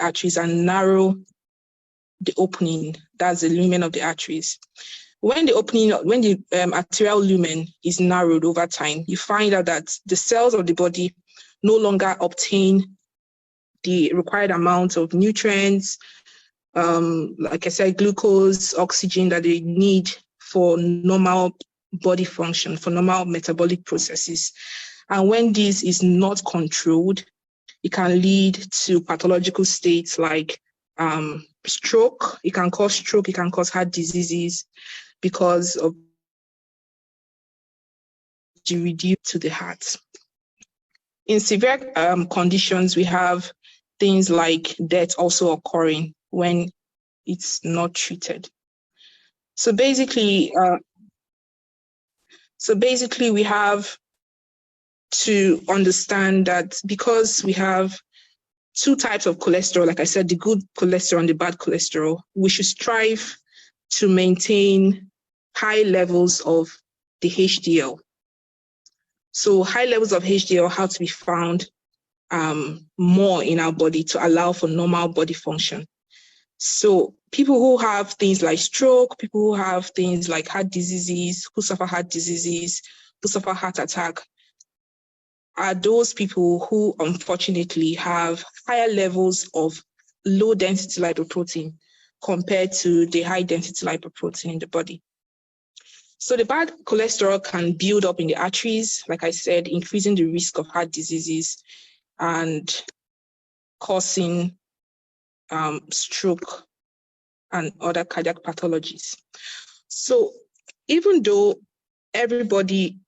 arteries and narrow the opening. That's the lumen of the arteries. When the arterial lumen is narrowed over time, you find out that the cells of the body no longer obtain the required amount of nutrients, like I said, glucose, oxygen that they need for normal body function, for normal metabolic processes. And when this is not controlled, it can lead to pathological states like stroke. It can cause stroke, it can cause heart diseases because of the reduce to the heart. In severe conditions, we have things like death also occurring when it's not treated. So basically, we have to understand that because we have two types of cholesterol, like I said, the good cholesterol and the bad cholesterol, we should strive to maintain high levels of the HDL. So high levels of HDL have to be found more in our body to allow for normal body function. So people who have things like stroke, people who have things like heart diseases, who suffer heart diseases, who suffer heart attack, are those people who unfortunately have higher levels of low density lipoprotein compared to the high density lipoprotein in the body. So the bad cholesterol can build up in the arteries, like I said, increasing the risk of heart diseases and causing stroke and other cardiac pathologies. So even though everybody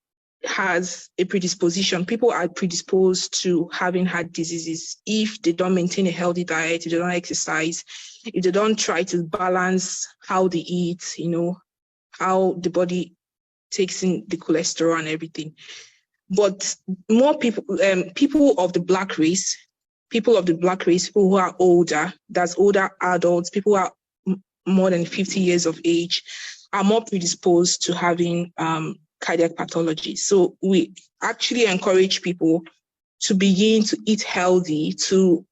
has a predisposition, people are predisposed to having heart diseases if they don't maintain a healthy diet, if they don't exercise, if they don't try to balance how they eat, how the body takes in the cholesterol and everything. But more people, people of the black race, people who are older, that's older adults, people who are more than 50 years of age, are more predisposed to having cardiac pathology. So we actually encourage people to begin to eat healthy, to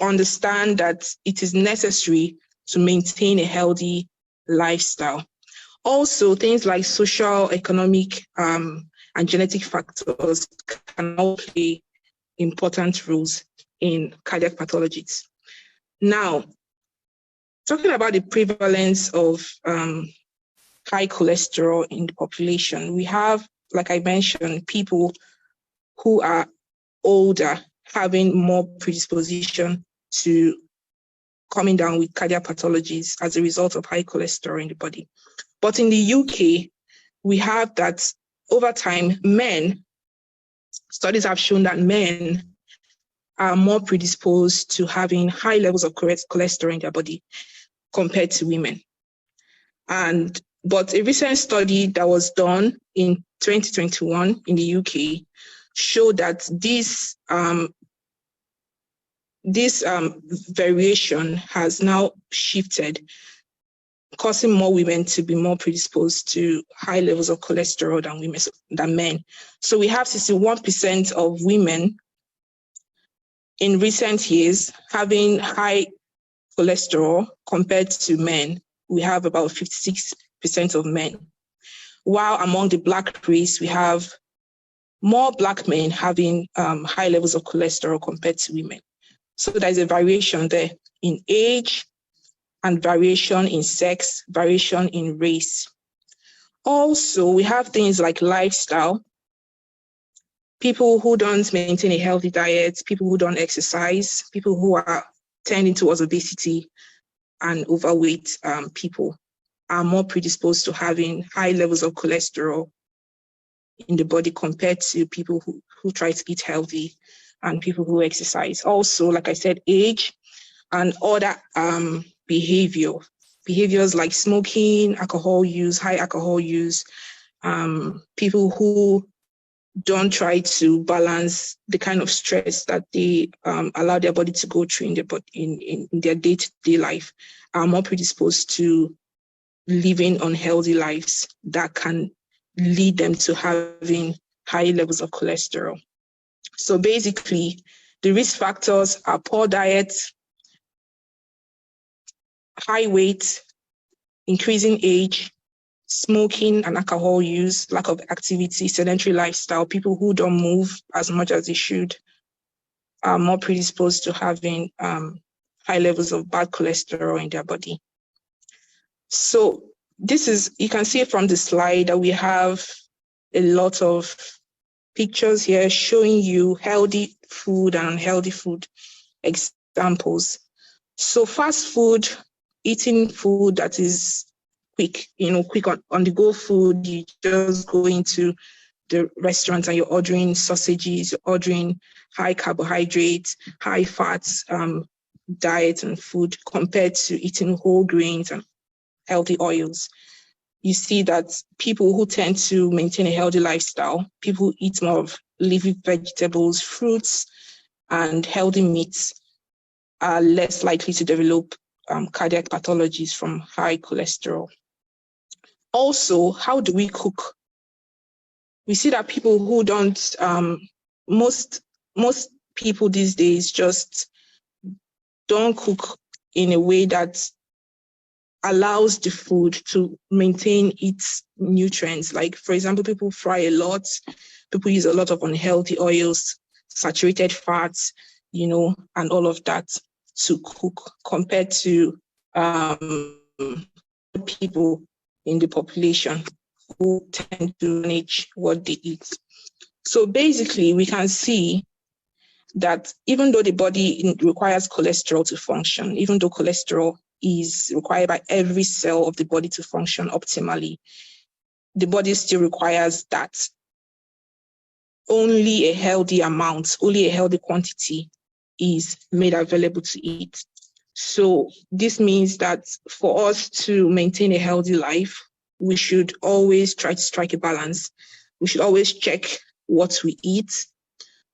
understand that it is necessary to maintain a healthy lifestyle. Also, things like social, economic, and genetic factors can all play important roles in cardiac pathologies. Now, talking about the prevalence of high cholesterol in the population, we have, like I mentioned, people who are older having more predisposition to coming down with cardiac pathologies as a result of high cholesterol in the body. But in the UK, we have that over time, studies have shown that men are more predisposed to having high levels of cholesterol in their body compared to women. But a recent study that was done in 2021 in the UK showed that this variation has now shifted, causing more women to be more predisposed to high levels of cholesterol than men. So we have 61% of women in recent years having high cholesterol compared to men. We have about 56% of men. While among the black race, we have more black men having high levels of cholesterol compared to women. So there's a variation there in age and variation in sex, variation in race. Also, we have things like lifestyle, people who don't maintain a healthy diet, people who don't exercise, people who are tending towards obesity and overweight people are more predisposed to having high levels of cholesterol in the body compared to people who try to eat healthy and people who exercise. Also, like I said, age and other behaviors like smoking, alcohol use, high alcohol use, people who don't try to balance the kind of stress that they allow their body to go through in their day-to-day life are more predisposed to living unhealthy lives that can lead them to having high levels of cholesterol. So basically, the risk factors are poor diet, high weight, increasing age, smoking and alcohol use, lack of activity, sedentary lifestyle, people who don't move as much as they should are more predisposed to having high levels of bad cholesterol in their body. So this is, you can see from the slide that we have a lot of pictures here showing you healthy food and unhealthy food examples. So fast food, eating food that is quick, quick on the go food, you just go into the restaurant and you're ordering sausages, you're ordering high carbohydrates, high fats diet and food compared to eating whole grains and healthy oils. You see that people who tend to maintain a healthy lifestyle, people who eat more of leafy vegetables, fruits, and healthy meats are less likely to develop cardiac pathologies from high cholesterol. Also, how do we cook? We see that people who don't, most people these days just don't cook in a way that allows the food to maintain its nutrients. Like, for example, people fry a lot, people use a lot of unhealthy oils, saturated fats, and all of that to cook compared to people in the population who tend to manage what they eat. So basically, we can see that even though the body requires cholesterol to function, even though cholesterol is required by every cell of the body to function optimally, the body still requires that only a healthy amount, only a healthy quantity is made available to eat. So this means that for us to maintain a healthy life, we should always try to strike a balance. We should always check what we eat.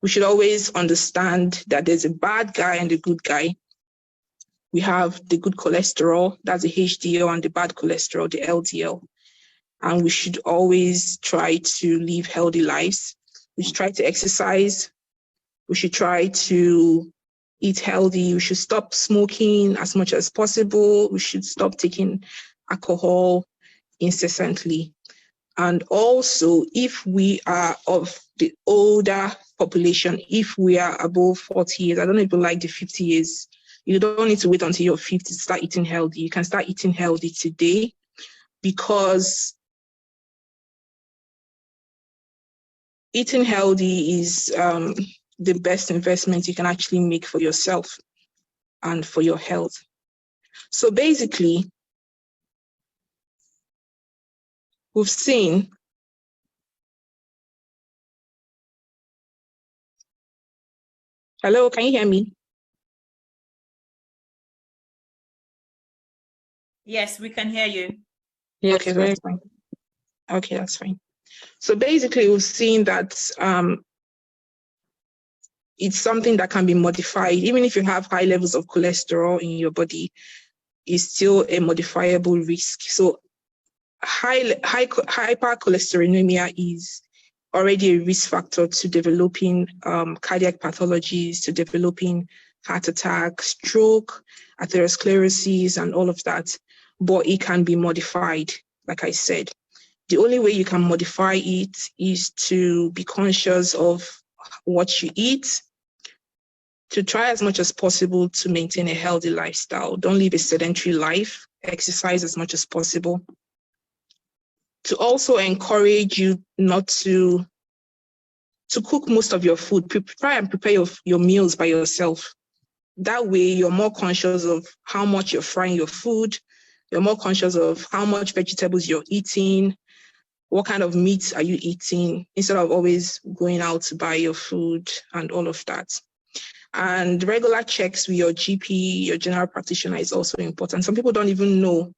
We should always understand that there's a bad guy and a good guy. We have the good cholesterol, that's the HDL, and the bad cholesterol, the LDL. And we should always try to live healthy lives. We should try to exercise. We should try to eat healthy. We should stop smoking as much as possible. We should stop taking alcohol incessantly. And also, if we are of the older population, if we are above 40 years, I don't even like the 50 years, you don't need to wait until you're 50 to start eating healthy. You can start eating healthy today, because eating healthy is the best investment you can actually make for yourself and for your health. So basically, we've seen hello, can you hear me? Yes, we can hear you. Yeah, okay, very fine. Okay, that's fine. So basically, we've seen that it's something that can be modified. Even if you have high levels of cholesterol in your body, it's still a modifiable risk. So hypercholesterolemia is already a risk factor to developing cardiac pathologies, to developing heart attack, stroke, atherosclerosis, and all of that. But it can be modified, like I said. The only way you can modify it is to be conscious of what you eat, to try as much as possible to maintain a healthy lifestyle. Don't live a sedentary life, exercise as much as possible. To also encourage you not to cook most of your food. Try and prepare your meals by yourself. That way, you're more conscious of how much you're frying your food. You're more conscious of how much vegetables you're eating. What kind of meat are you eating, instead of always going out to buy your food and all of that. And regular checks with your GP, your general practitioner, is also important. Some people don't even know.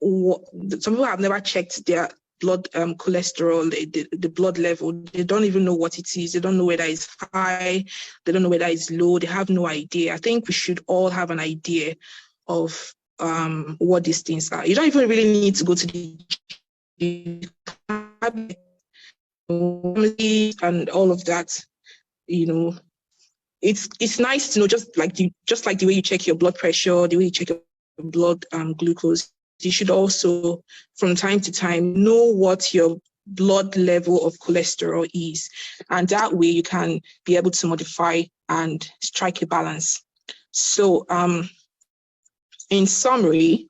Some people have never checked their blood cholesterol, the blood level. They don't even know what it is. They don't know whether it's high. They don't know whether it's low. They have no idea. I think we should all have an idea of what these things are. You don't even really need to go to the and all of that. It's nice to know, just like the way you check your blood pressure, the way you check your blood glucose, you should also, from time to time, know what your blood level of cholesterol is. And that way you can be able to modify and strike a balance. So in summary,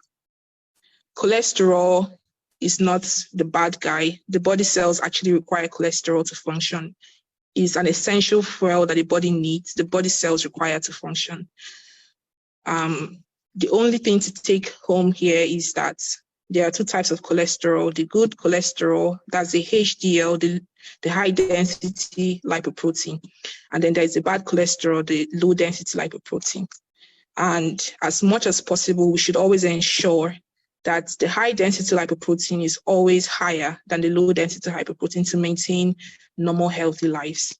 cholesterol is not the bad guy. The body cells actually require cholesterol to function. It's an essential fuel that the body needs, the body cells require to function. The only thing to take home here is that there are two types of cholesterol: the good cholesterol, that's the HDL, the high density lipoprotein. And then there's the bad cholesterol, the low density lipoprotein. And as much as possible, we should always ensure that the high density lipoprotein is always higher than the low density lipoprotein to maintain normal healthy lives.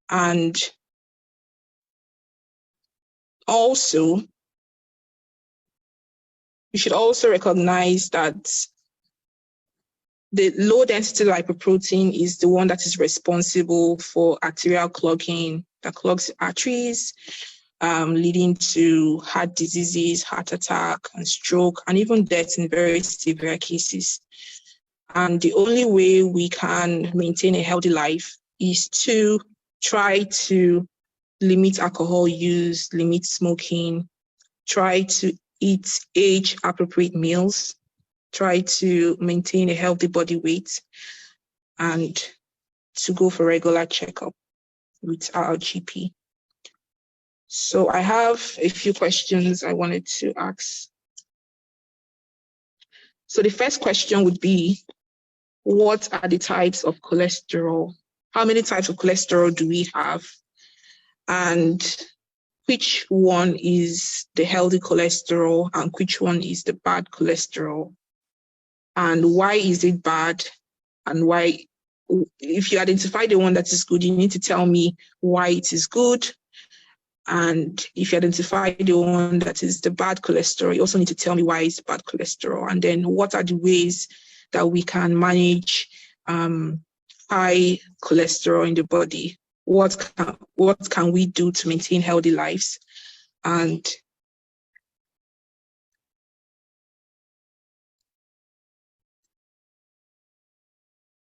And also, you should also recognize that the low density lipoprotein is the one that is responsible for arterial clogging, that clogs arteries, leading to heart diseases, heart attack, and stroke, and even death in very severe cases. And the only way we can maintain a healthy life is to try to limit alcohol use, limit smoking, try to eat age-appropriate meals, try to maintain a healthy body weight, and to go for regular checkup with our GP. So I have a few questions I wanted to ask. So the first question would be, what are the types of cholesterol? How many types of cholesterol do we have? And which one is the healthy cholesterol and which one is the bad cholesterol? And why is it bad? And why, if you identify the one that is good, you need to tell me why it is good. And if you identify the one that is the bad cholesterol, you also need to tell me why it's bad cholesterol. And then what are the ways that we can manage high cholesterol in the body? What can we do to maintain healthy lives? And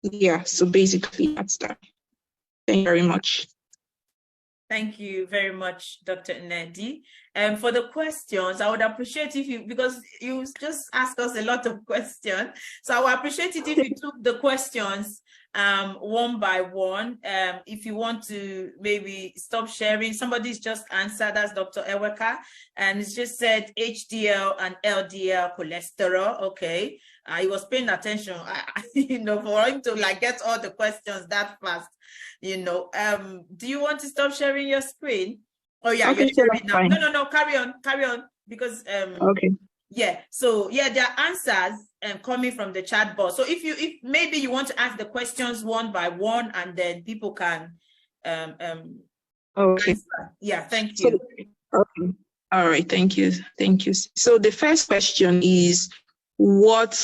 yeah, so basically that's that. Thank you very much. Thank you very much, Dr. Nnedi. For the questions, I would appreciate if you, because you just asked us a lot of questions, so I would appreciate it if you took the questions one by one. If you want to maybe stop sharing, somebody's just answered, that's Dr. Eweka, and it's just said HDL and LDL cholesterol. Okay, he was paying attention, you know, for him to like get all the questions that fast. You know, do you want to stop sharing your screen? Oh yeah, okay, you're sharing now. No, carry on, because okay. Yeah, so yeah, there are answers coming from the chat box. So if maybe you want to ask the questions one by one, and then people can okay. Answer. Yeah, thank you. So, okay. All right, thank you. So the first question is, what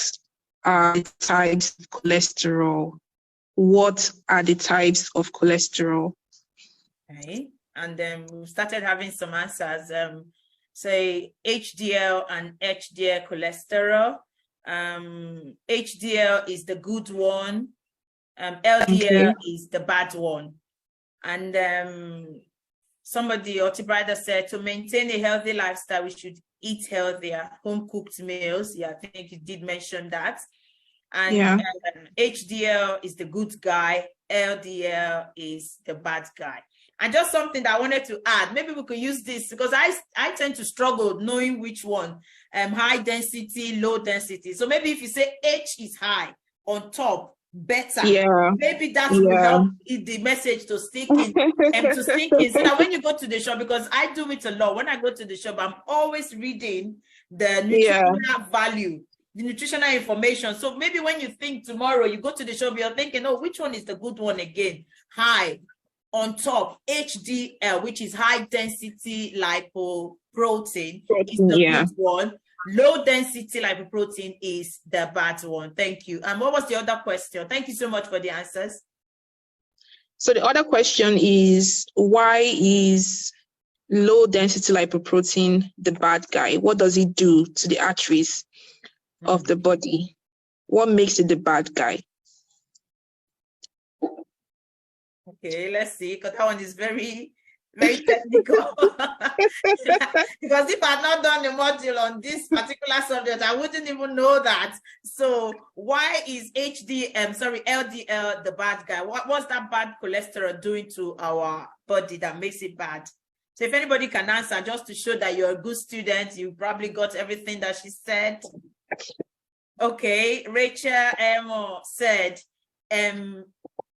are the types of cholesterol? What are the types of cholesterol? Okay, and then we started having some answers. Say HDL and HDL cholesterol. HDL is the good one. LDL is the bad one. And somebody, Otibrada, said to maintain a healthy lifestyle, we should eat healthier, home-cooked meals. Yeah, I think you did mention that. And HDL is the good guy, LDL is the bad guy. And just something that I wanted to add, maybe we could use this, because I tend to struggle knowing which one, high density, low density. So maybe if you say H is high on top, better. Yeah. Maybe that will help the message to stick in and to sink in. So that when you go to the shop, because I do it a lot, when I go to the shop, I'm always reading the nutritional value, the nutritional information. So maybe when you think tomorrow, you go to the shop, you're thinking, oh, which one is the good one again? High. On top, HDL, which is high density lipoprotein, is the good one. Low density lipoprotein is the bad one. Thank you. And what was the other question? Thank you so much for the answers. So the other question is, why is low density lipoprotein, the bad guy? What does it do to the arteries of the body? What makes it the bad guy? Okay, let's see, because that one is very, very technical. Because if I had not done the module on this particular subject, I wouldn't even know that. So why is LDL the bad guy? What's that bad cholesterol doing to our body that makes it bad? So if anybody can answer, just to show that you're a good student, you probably got everything that she said. Okay, Rachel Emo said,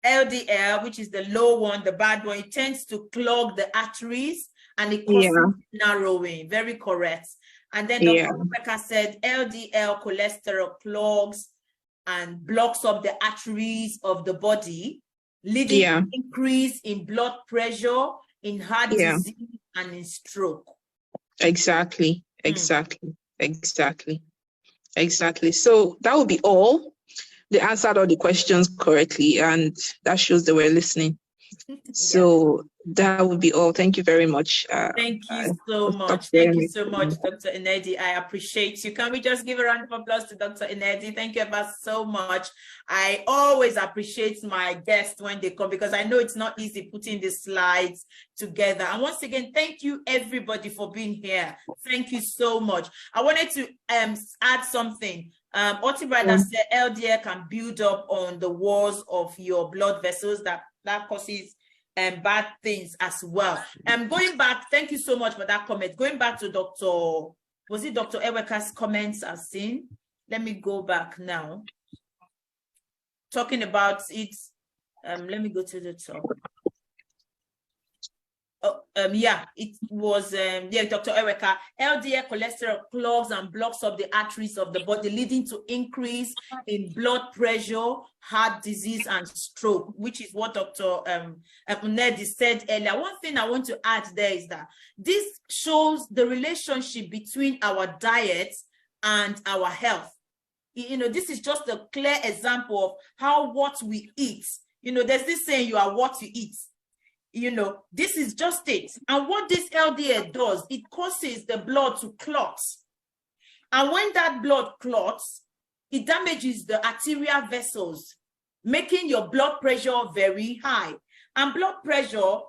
LDL, which is the low one, the bad one, it tends to clog the arteries and it causes narrowing. Very correct. And then Dr. Rebecca said LDL cholesterol clogs and blocks up the arteries of the body, leading to increase in blood pressure, in heart disease, and in stroke. Exactly. So that would be all. They answered all the questions correctly, and that shows they were listening. So that would be all. Thank you very much. Thank you so much. Thank you so much, Dr. Nnedi. I appreciate you. Can we just give a round of applause to Dr. Nnedi? Thank you ever so much. I always appreciate my guests when they come, because I know it's not easy putting the slides together. And once again, thank you everybody for being here. Thank you so much. I wanted to add something. Otibrada said LDL can build up on the walls of your blood vessels that causes bad things as well. Going back, thank you so much for that comment. Going back to Dr. Eweka's comments I've seen. Let me go back now. Talking about it, let me go to the top. It was Dr. Eweka. LDL cholesterol clogs and blocks up the arteries of the body, leading to increase in blood pressure, heart disease, and stroke, which is what Dr. Nnedi said earlier. One thing I want to add there is that this shows the relationship between our diet and our health. This is just a clear example of how what we eat. There's this saying, you are what you eat. This is just it. And what this LDL does, it causes the blood to clot. And when that blood clots, it damages the arterial vessels, making your blood pressure very high. And blood pressure,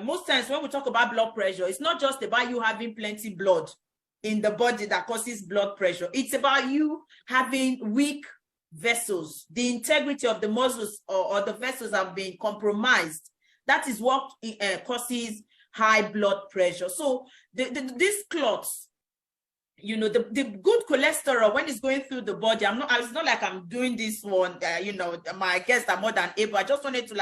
most times when we talk about blood pressure, it's not just about you having plenty blood in the body that causes blood pressure. It's about you having weak vessels. The integrity of the muscles or the vessels have been compromised. That is what causes high blood pressure. So these clots, the good cholesterol, when it's going through the body, it's not like I'm doing this one, my guests are more than able. I just wanted to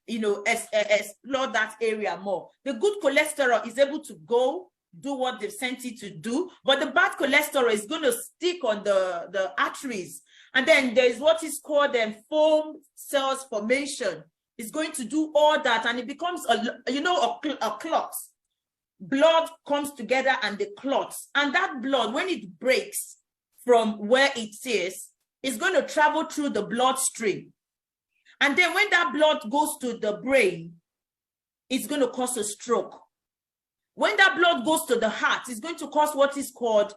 explore that area more. The good cholesterol is able to go do what they've sent it to do, but the bad cholesterol is going to stick on the arteries. And then there's what is called foam cells formation. It's going to do all that, and it becomes a clot. Blood comes together and it clots, and that blood, when it breaks from where it is going to travel through the bloodstream, and then when that blood goes to the brain, it's going to cause a stroke. When that blood goes to the heart, it's going to cause what is called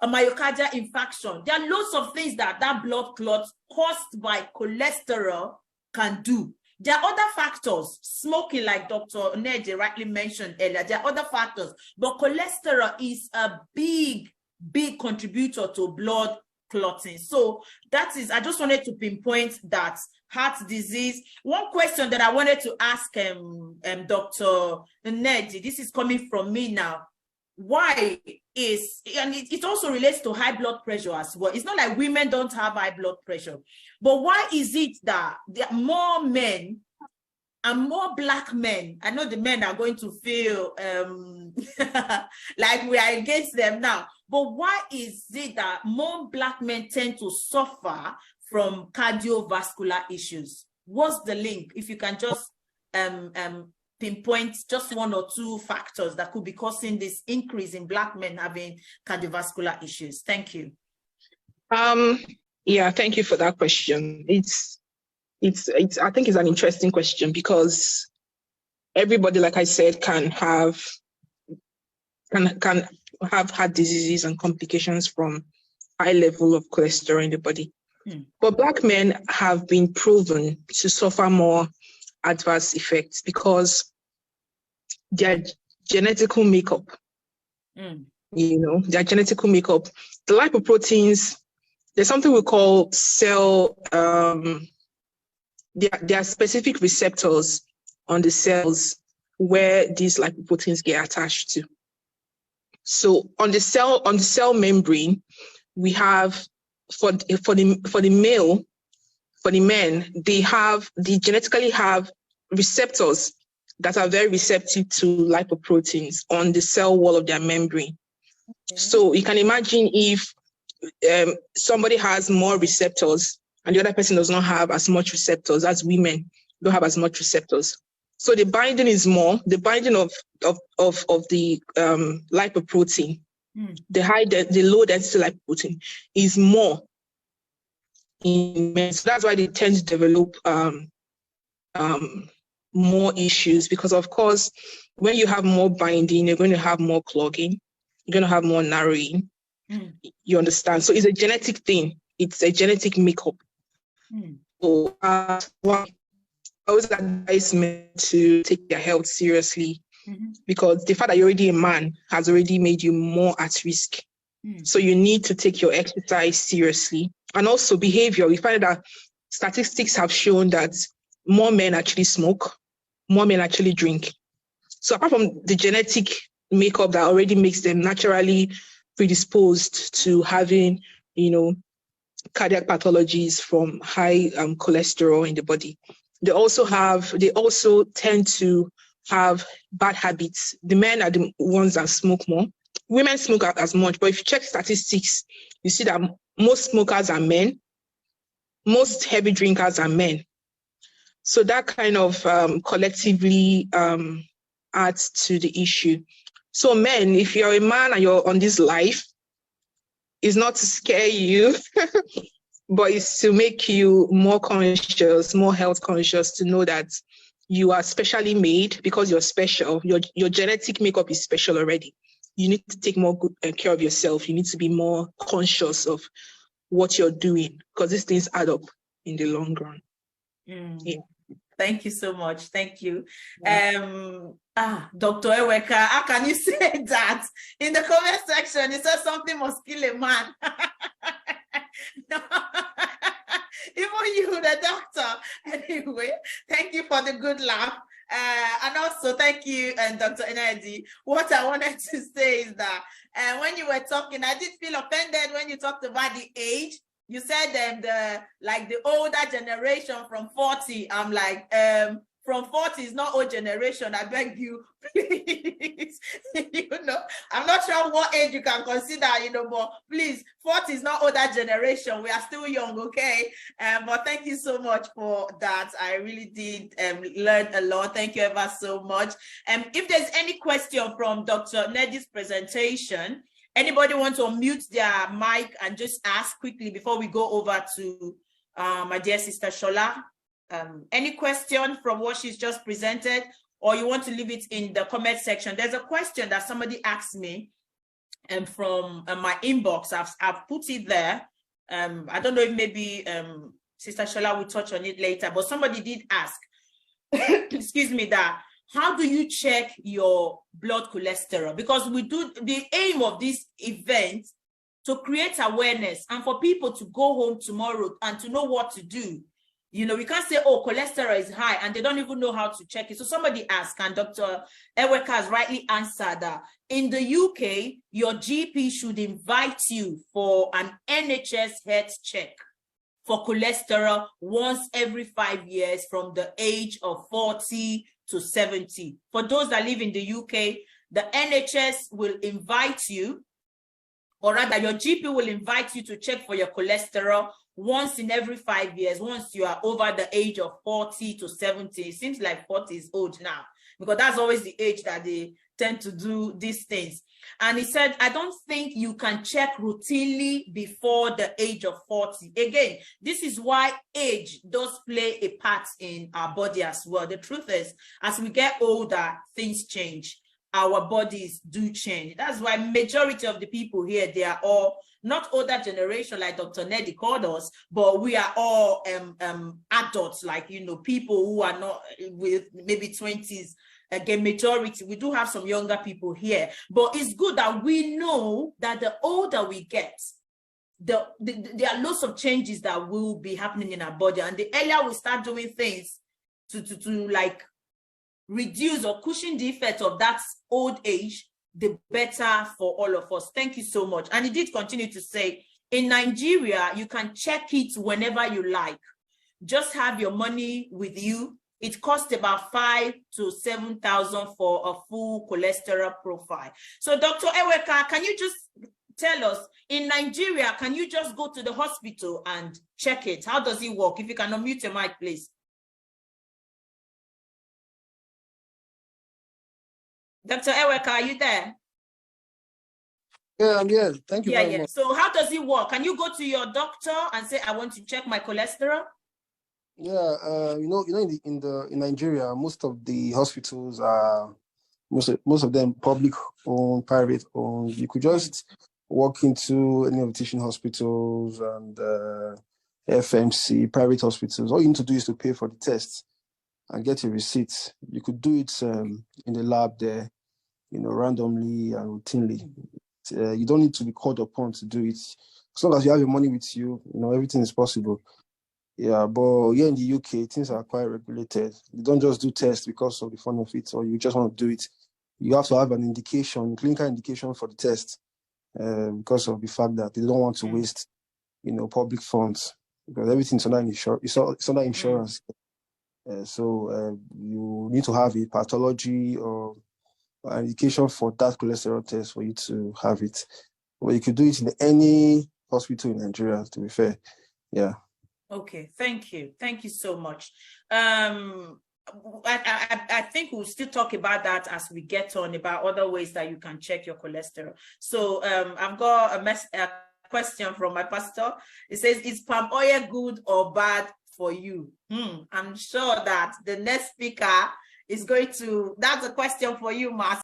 a myocardial infarction. There are lots of things that blood clot caused by cholesterol can do. There are other factors, smoking, like Dr. Nnedi rightly mentioned earlier. There are other factors, but cholesterol is a big contributor to blood clotting. So I just wanted to pinpoint that. Heart disease. One question that I wanted to ask Dr. Nnedi, this is coming from me now. Why is, and it also relates to high blood pressure as well. It's not like women don't have high blood pressure, but why is it that there are more men and more Black men? I know the men are going to feel like we are against them now, but why is it that more Black men tend to suffer from cardiovascular issues? What's the link? If you can just pinpoint just one or two factors that could be causing this increase in Black men having cardiovascular issues. Thank you. Yeah, thank you for that question. I think it's an interesting question, because everybody, like I said, can have can have heart diseases and complications from high level of cholesterol in the body. But Black men have been proven to suffer more adverse effects because their genetical makeup, their genetical makeup, the lipoproteins, there's something we call cell, there are specific receptors on the cells where these lipoproteins get attached to. So on the cell membrane, we have for the men, they genetically have receptors that are very receptive to lipoproteins on the cell wall of their membrane. Okay. So you can imagine if somebody has more receptors and the other person does not have as much receptors, as women don't have as much receptors. So the binding is more, the binding of the lipoprotein, the low density lipoprotein is more in men. So that's why they tend to develop more issues, because of course, when you have more binding, you're going to have more clogging, you're going to have more narrowing. You understand? So it's a genetic thing. It's a genetic makeup. So I always advise men to take their health seriously, because the fact that you're already a man has already made you more at risk. So you need to take your exercise seriously. And also behavior. We find that statistics have shown that more men actually smoke, more men actually drink. So apart from the genetic makeup that already makes them naturally predisposed to having, cardiac pathologies from high cholesterol in the body, they also tend to have bad habits. The men are the ones that smoke more. Women smoke as much, but if you check statistics, you see that most smokers are men. Most heavy drinkers are men. So that kind of collectively adds to the issue. So men, if you're a man and you're on this life, it's not to scare you, but it's to make you more conscious, more health conscious, to know that you are specially made because you're special. Your genetic makeup is special already. You need to take more good care of yourself. You need to be more conscious of what you're doing, because these things add up in the long run. Yeah. Thank you so much. Thank you. Dr. Eweka, how can you say that? In the comment section, you said something must kill a man. No. Even you, the doctor. Anyway, thank you for the good laugh. And also thank you, Dr. Nnedi. What I wanted to say is that when you were talking, I did feel offended when you talked about the age. You said the older generation from 40. I'm like, from 40 is not old generation. I beg you, please. I'm not sure what age you can consider, but please, 40 is not older generation. We are still young, okay? But thank you so much for that. I really did learn a lot. Thank you ever so much. If there's any question from Dr. Nnedi's presentation, anybody want to unmute their mic and just ask quickly before we go over to my dear sister Shola? Any question from what she's just presented, or you want to leave it in the comment section? There's a question that somebody asked me from my inbox. I've put it there. I don't know if maybe Sister Shola will touch on it later, but somebody did ask, excuse me, that how do you check your blood cholesterol? Because we do, the aim of this event to create awareness and for people to go home tomorrow and to know what to do. We can't say, oh, cholesterol is high, and they don't even know how to check it. So somebody asked, and Dr. Eweka has rightly answered that in the UK, your GP should invite you for an NHS health check for cholesterol once every 5 years from the age of 40 to 70. For those that live in the UK, the NHS will invite you, or rather your GP will invite you to check for your cholesterol once in every 5 years, once you are over the age of 40 to 70. It seems like 40 is old now, because that's always the age that they tend to do these things. And he said, I don't think you can check routinely before the age of 40. Again, this is why age does play a part in our body as well. The truth is, as we get older, things change. our bodies do change. That's why majority of the people here, they are all not older generation like Dr. Nnedi called us, but we are all adults, like, you know, people who are not with maybe 20s. Again, majority, we do have some younger people here, but it's good that we know that the older we get, there are lots of changes that will be happening in our body, and the earlier we start doing things to like reduce or cushion the effect of that old age, the better for all of us. Thank you so much. And he did continue to say, in Nigeria, you can check it whenever you like. Just have your money with you. It costs about 5,000 to 7,000 for a full cholesterol profile. So Dr. Eweka, can you just tell us, in Nigeria, can you just go to the hospital and check it? How does it work? If you can unmute your mic, please. Dr. Eweka, are you there? Yeah, I'm here. Thank you very much. So how does it work? Can you go to your doctor and say, I want to check my cholesterol? Yeah, in Nigeria, most of the hospitals are most of them public owned, private owned. You could just walk into any of the teaching hospitals and FMC private hospitals. All you need to do is to pay for the test and get a receipt. You could do it in the lab there, you know, randomly and routinely. You don't need to be called upon to do it. As long as you have your money with you, you know, everything is possible. Yeah, but here in the UK, things are quite regulated. You don't just do tests because of the fun of it, or you just want to do it. You have to have an indication, clinical indication for the test, because of the fact that they don't want to waste, you know, public funds, because everything's under insurance. So you need to have a pathology or an indication for that cholesterol test for you to have it. But you could do it in any hospital in Nigeria, to be fair. Yeah. Okay, thank you. Thank you so much. I think we'll still talk about that as we get on, about other ways that you can check your cholesterol. So I've got a question from my pastor. It says, is palm oil good or bad for you? I'm sure that the next speaker is going to, that's a question for you, Mas.